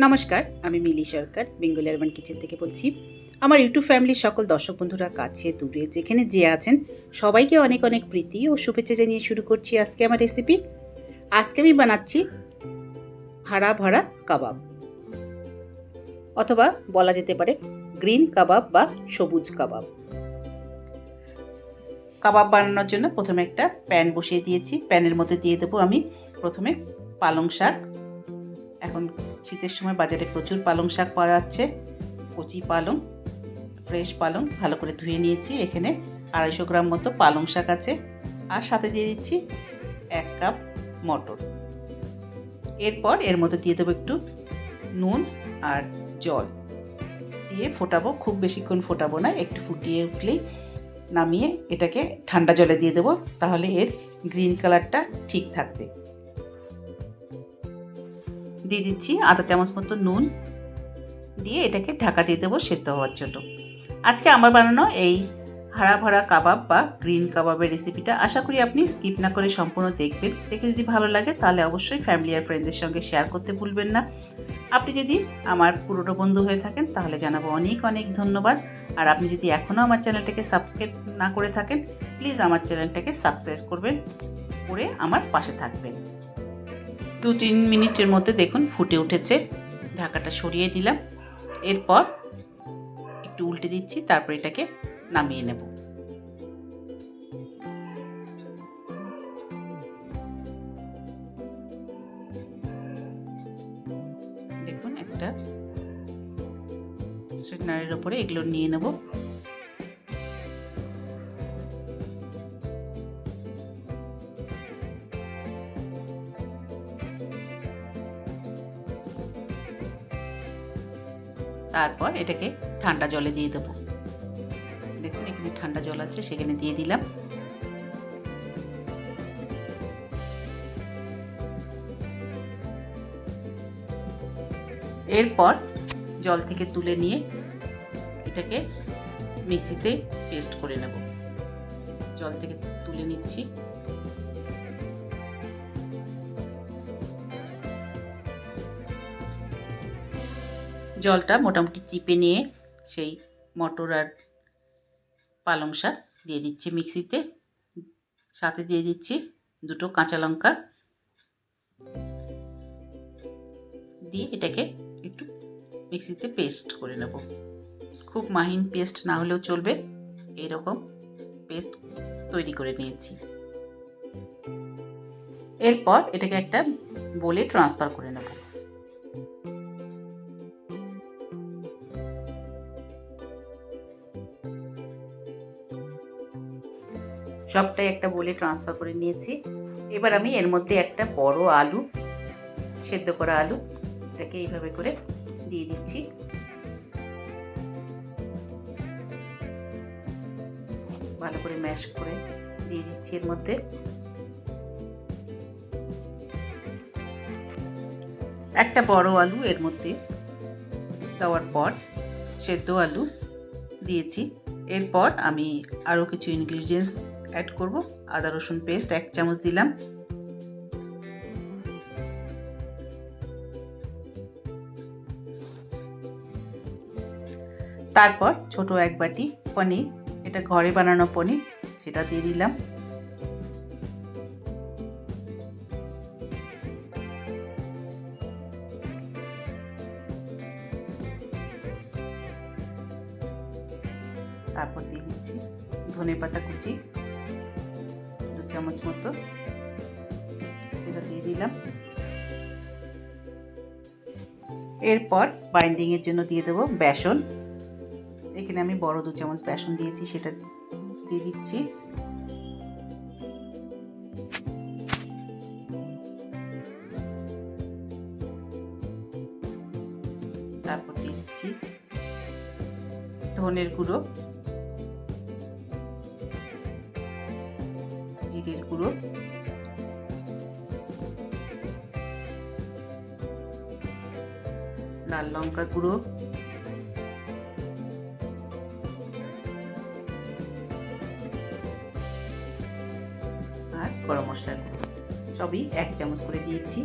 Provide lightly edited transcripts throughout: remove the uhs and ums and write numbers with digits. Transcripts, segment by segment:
নমস্কার, আমি মিলি সরকার Bengali urban kitchen থেকে বলছি। আমার ইউটিউব ফ্যামিলির সকল দর্শক বন্ধুরা কাছে দূরে যেখানে যে আছেন সবাইকে অনেক অনেক প্রীতি ও শুভেচ্ছা জানিয়ে শুরু করছি আজকে আমার রেসিপি। আজকে আমি বানাচ্ছি হারা ভরা কাবাব, অথবা বলা যেতে পারে গ্রিন কাবাব বা সবুজ কাবাব। কাবাব বানানোর জন্য প্রথমে একটা প্যান বসিয়ে দিয়েছি। প্যানের মধ্যে দিয়ে দেবো আমি প্রথমে পালং শাক। এখন শীতের সময় বাজারে প্রচুর পালং শাক পাওয়া যাচ্ছে। কচি পালং, ফ্রেশ পালং ভালো করে ধুয়ে নিয়েছি। এখানে 250 গ্রাম মতো পালং শাক আছে, আর সাথে দিয়ে দিচ্ছি 1 কাপ মটর। এরপর এর মধ্যে দিয়ে দেবো একটু নুন আর জল দিয়ে ফোটাবো। খুব বেশিক্ষণ ফোটাবো না, একটু ফুটিয়ে উঠলেই নামিয়ে এটাকে ঠান্ডা জলে দিয়ে দেবো, তাহলে এর গ্রিন কালারটা ঠিক থাকবে। দিয়ে দিচ্ছি আধা চামচ মতো নুন, দিয়ে এটাকে ঢাকা দিয়ে দেবো সেদ্ধ হওয়ার জন্য। আজকে আমার বানানো এই হারা ভরা কাবাব বা গ্রিন কাবাবের রেসিপিটা আশা করি আপনি স্কিপ না করে সম্পূর্ণ দেখবেন। দেখে যদি ভালো লাগে তাহলে অবশ্যই ফ্যামিলি আর ফ্রেন্ডদের সঙ্গে শেয়ার করতে ভুলবেন না। আপনি যদি আমার পুরনো বন্ধু হয়ে থাকেন তাহলে জানাবো অনেক অনেক ধন্যবাদ। আর আপনি যদি এখনও আমার চ্যানেলটাকে সাবস্ক্রাইব না করে থাকেন, প্লিজ আমার চ্যানেলটাকে সাবস্ক্রাইব করবেন, করে আমার পাশে থাকবেন। 2-3 মিনিটের মধ্যে দেখুন ফুটে উঠেছে। ঢাকাটা সরিয়ে দিলাম। এরপর একটু উল্টে দিচ্ছি, তারপর এটাকে নামিয়ে নেব। দেখুন একটা স্ট্রেটনারের উপরে এগুলো নিয়ে নেব। তারপর এটাকে ঠান্ডা জলে দিয়ে দেবো। দেখুন এখানে ঠান্ডা জল আছে, সেখানে দিয়ে দিলাম। এরপর জল থেকে তুলে নিয়ে এটাকে মিক্সিতে পেস্ট করে নেব। জল থেকে তুলে নিচ্ছি। জলটা মোটামুটি চিপে নিয়ে সেই মটর আর পালং শাক দিয়ে দিচ্ছি মিক্সিতে। সাথে দিয়ে দিচ্ছি 2 কাঁচা লঙ্কা, দিয়ে এটাকে একটু মিক্সিতে পেস্ট করে নেব। খুব মাহিন পেস্ট না হলেও চলবে, এইরকম পেস্ট তৈরি করে নিয়েছি। এরপর এটাকে একটা বোলে ট্রান্সফার করে নেব। সবটাই একটা বোলে ট্রান্সফার করে নিয়েছি। এবার আমি এর মধ্যে একটা বড় আলু, সেদ্ধ করা আলু, এটাকে এইভাবে করে দিয়ে দিচ্ছি। ভালো করে ম্যাশ করে দিয়ে দিচ্ছি এর মধ্যে। একটা বড় আলু এর মধ্যে দেওয়ার পর সেদ্ধ আলু দিয়েছি। এরপর আমি আরও কিছু ইনগ্রিডিয়েন্টস অ্যাড করব। আদা রসুন পেস্ট 1 চামচ দিলাম, তারপর ছোট 1 বাটি পনির, এটা ঘরে বানানো পনির, সেটা দিয়ে দিলাম। তারপর দিয়ে দিচ্ছি ধনেপাতা কুচি 2 চামচ মতো, এটা দিয়ে দিলাম। এরপর বাইন্ডিংয়ের জন্য দিয়ে দেবো বেসন। এখানে আমি বড় 2 চামচ বেসন দিয়েছি, সেটা দিয়ে দিচ্ছি। তারপর দিয়ে দিচ্ছি ধনের গুঁড়ো, জিরের গুঁড়ো, লাল লঙ্কার গুঁড়ো, আর গরম মশলার গুঁড়ো, সবই 1 চামচ করে দিয়েছি।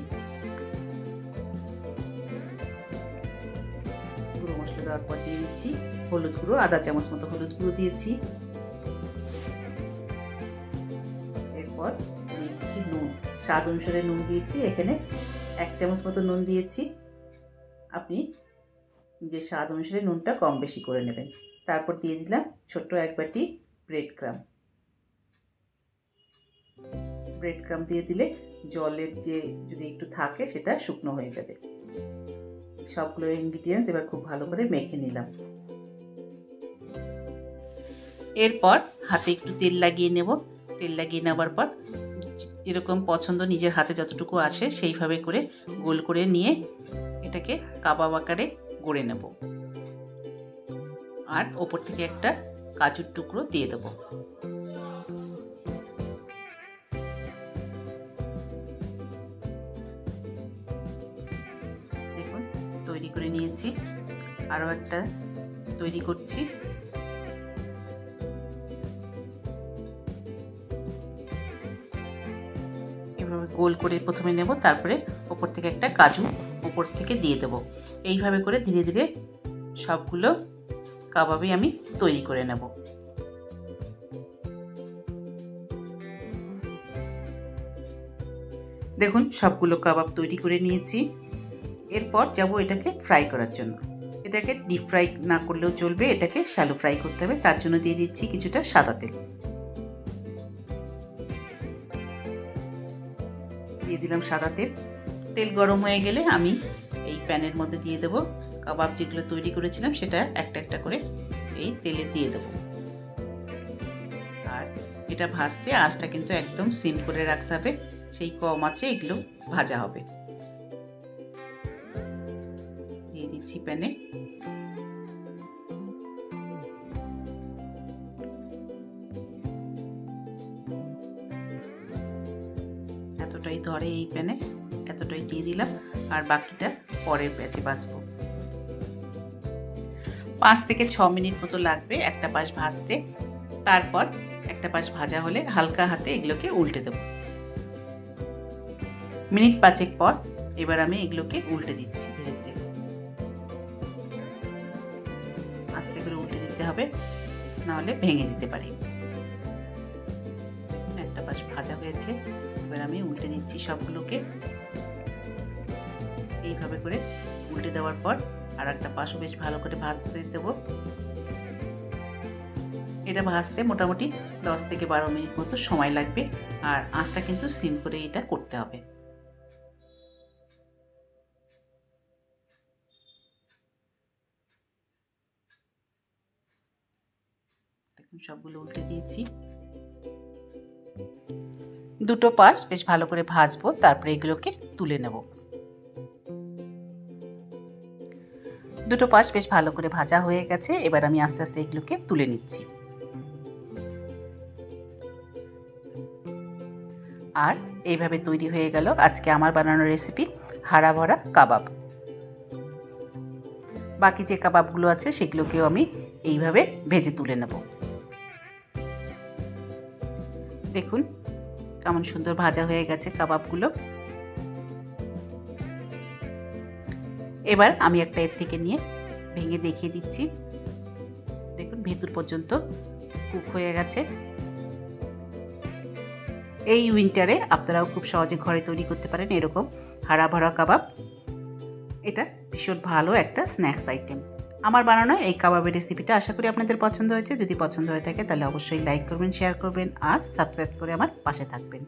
দেওয়ার পর দিয়ে দিচ্ছি হলুদ গুঁড়ো, আধা চামচ মতো হলুদ গুঁড়ো দিয়েছি। এরপর দিয়ে দিচ্ছি নুন, স্বাদ অনুসারে নুন দিয়েছি। এখানে 1 চামচ মতো নুন দিয়েছি। আপনি যে স্বাদ অনুসারে নুনটা কম বেশি করে নেবেন। তারপর দিয়ে দিলাম ছোট্ট 1 বাটি ব্রেড ক্রাম দিয়ে দিলে জলের যে যদি একটু থাকে সেটা শুকনো হয়ে যাবে। সবগুলো ইনগ্রিডিয়েন্টস এবার খুব ভালো করে মেখে নিলাম। এরপর হাতে একটু তেল লাগিয়ে নেব। তেল লাগিয়ে নেওয়ার পর এরকম পছন্দ নিজের হাতে যতটুকু আসে সেইভাবে করে গোল করে নিয়ে এটাকে কাবাব আকারে গড়ে নেব। আর ওপর থেকে একটা কাজুর টুকরো দিয়ে দেবো। দেখুন তৈরি করে নিয়েছি, আরও একটা তৈরি করছি। এভাবে গোল করে প্রথমে নেব, তারপরে ওপর থেকে একটা কাজু ওপর থেকে দিয়ে দেব। এইভাবে করে ধীরে ধীরে সবগুলো কাবাবই আমি তৈরি করে নেব। দেখুন সবগুলো কাবাব তৈরি করে নিয়েছি। এরপর যাব এটাকে ফ্রাই করার জন্য। এটাকে ডিপ ফ্রাই না করলেও চলবে, এটাকে শ্যালো ফ্রাই করতে হবে। তার জন্য দিয়ে দিচ্ছি কিছুটা সাদা তেল। দিয়ে দিলাম সাদা তেল। তেল গরম হয়ে গেলে আমি এই প্যানের মধ্যে দিয়ে দেবো কাবাব যেগুলো তৈরি করেছিলাম, সেটা একটা একটা করে এই তেলে দিয়ে দেবো। আর এটা ভাজতে আঁচটা কিন্তু একদম সিম করে রাখতে হবে, সেই কম আঁচে এগুলো ভাজা হবে। দিয়ে দিচ্ছি প্যানে। এতটাই ধরে এই প্যানে, এতটাই দিয়ে দিলাম। আর বাকিটা পরের ব্যাচে ভাজবো। 5 থেকে 6 মিনিট মতো লাগবে একটা পাশ ভাজতে। তারপর একটা পাশ ভাজা হলে হালকা হাতে এগুলোকে উল্টে দেব। মিনিট 5 পর এবার আমি এগুলোকে উল্টে দিচ্ছি ধীরে ধীরে। আস্তে করে উল্টে দিতে হবে, নাহলে ভেঙে যেতে পারে। একটা পাশ ভাজা হয়েছে, এবার আমি উল্টে দিচ্ছি সবগুলোকে। এইভাবে করে উল্টে দেওয়ার পর আর একটা পাশও বেশ ভালো করে ভাজতে দেবো। এটা ভাজতে মোটামুটি 10 থেকে 12 মিনিট মতো সময় লাগবে। আর আঁচটা কিন্তু সিম করে এটা করতে হবে। দেখুন সবগুলো উল্টে দিয়েছি। দুটো পাশ বেশ ভালো করে ভাজবো, তারপরে এগুলোকে তুলে নেব। দুটো পাশ বেশ ভালো করে ভাজা হয়ে গেছে, এবার আমি আস্তে আস্তে এগুলোকে তুলে নিচ্ছি। আর এইভাবে তৈরি হয়ে গেল আজকে আমার বানানো রেসিপি হাড়া ভরা কাবাব। বাকি যে কাবাবগুলো আছে সেগুলোকেও আমি এইভাবে ভেজে তুলে নেব। দেখুন কেমন সুন্দর ভাজা হয়ে গেছে কাবাবগুলো। এবার আমি একটা এর থেকে নিয়ে ভেঙে দেখিয়ে দিচ্ছি। দেখুন ভেতর পর্যন্ত কুক হয়ে গেছে। এই উইন্টারে আপনারাও খুব সহজে ঘরে তৈরি করতে পারেন এরকম হাড়া ভরা কাবাব। এটা ভীষণ ভালো একটা স্ন্যাক্স আইটেম। আমার বানানো এই কাবাবের রেসিপিটা আশা করি আপনাদের পছন্দ হয়েছে। যদি পছন্দ হয়ে থাকে তাহলে অবশ্যই লাইক করবেন, শেয়ার করবেন আর সাবস্ক্রাইব করে আমার পাশে থাকবেন।